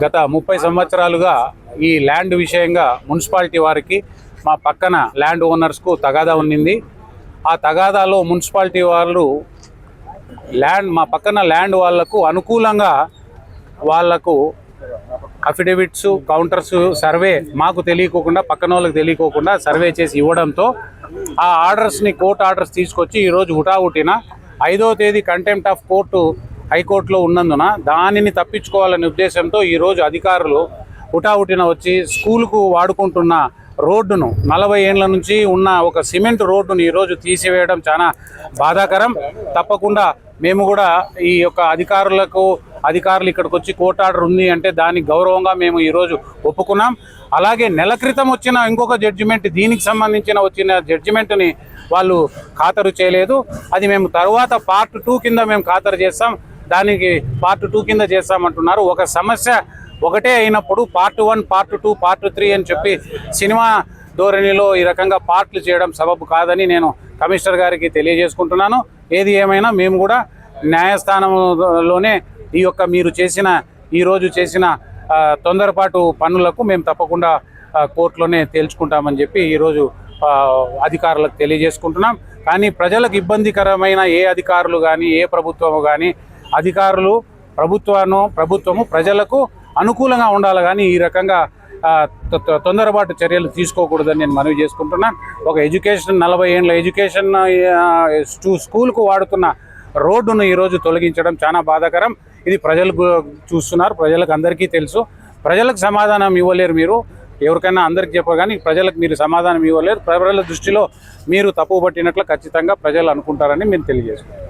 గత 30 సంవత్సరాలుగా ఈ ల్యాండ్ విషయంగా మున్సిపాలిటీ వారికి మా పక్కన ల్యాండ్ ఓనర్స్కు తగాదా ఉన్నింది. ఆ తగాదాలో మున్సిపాలిటీ వాళ్ళు మా పక్కన ల్యాండ్ వాళ్లకు అనుకూలంగా వాళ్లకు అఫిడవిట్స్, కౌంటర్స్, సర్వే మాకు తెలియకోకుండా, పక్కన వాళ్ళకి తెలియకోకుండా సర్వే చేసి ఇవ్వడంతో ఆ ఆర్డర్స్ని, కోర్టు ఆర్డర్స్ తీసుకొచ్చి ఈరోజు హుటాహుటిన 5వ తేదీ కంటెంప్ట్ ఆఫ్ కోర్టు హైకోర్టులో ఉన్నందున దానిని తప్పించుకోవాలనే ఉద్దేశంతో ఈరోజు అధికారులు హుటాహుటిన వచ్చి స్కూలుకు వాడుకుంటున్న రోడ్డును, 40 ఏళ్ల నుంచి ఉన్న ఒక సిమెంట్ రోడ్డును ఈరోజు తీసివేయడం చాలా బాధాకరం. తప్పకుండా మేము కూడా ఈ యొక్క అధికారులు ఇక్కడికి వచ్చి కోర్టు ఆర్డర్ ఉంది అంటే దానికి గౌరవంగా మేము ఈరోజు ఒప్పుకున్నాం. అలాగే నెల క్రితం వచ్చిన ఇంకొక జడ్జిమెంట్, దీనికి సంబంధించిన వచ్చిన జడ్జిమెంట్ని వాళ్ళు ఖాతరు చేయలేదు. అది మేము తర్వాత పార్ట్ 2 కింద మేము ఖాతరు చేస్తాం, దానికి పార్ట్ 2 కింద చేస్తామంటున్నారు. ఒక సమస్య ఒకటే అయినప్పుడు పార్ట్ 1, పార్ట్ 2, పార్ట్ 3 అని చెప్పి సినిమా ధోరణిలో ఈ రకంగా పార్ట్లు చేయడం సబబు కాదని నేను కమిషనర్ గారికి తెలియజేసుకుంటున్నాను. ఏది ఏమైనా మేము కూడా న్యాయస్థానంలోనే మీరు ఈరోజు చేసిన తొందరపాటు పనులకు మేము తప్పకుండా కోర్టులోనే తేల్చుకుంటామని చెప్పి ఈరోజు అధికారులకు తెలియజేసుకుంటున్నాం. కానీ ప్రజలకు ఇబ్బందికరమైన ఏ అధికారులు కానీ, ఏ ప్రభుత్వము కానీ, ప్రభుత్వము ప్రజలకు అనుకూలంగా ఉండాలి కానీ ఈ రకంగా తొందరపాటు చర్యలు తీసుకోకూడదని నేను మనవి చేసుకుంటున్నాను. ఒక 40 ఏళ్ళ ఎడ్యుకేషన్ స్కూల్కు వాడుతున్న రోడ్డును ఈరోజు తొలగించడం చాలా బాధాకరం. ఇది ప్రజలకు చూస్తున్నారు, ప్రజలకు అందరికీ తెలుసు. ప్రజలకు సమాధానం ఇవ్వలేరు మీరు, ఎవరికైనా అందరికి చెప్పగానే ప్రజలకు మీరు సమాధానం ఇవ్వలేరు. ప్రజల దృష్టిలో మీరు తప్పు పట్టినట్లు ఖచ్చితంగా ప్రజలు అనుకుంటారని మేము తెలియజేస్తున్నాం.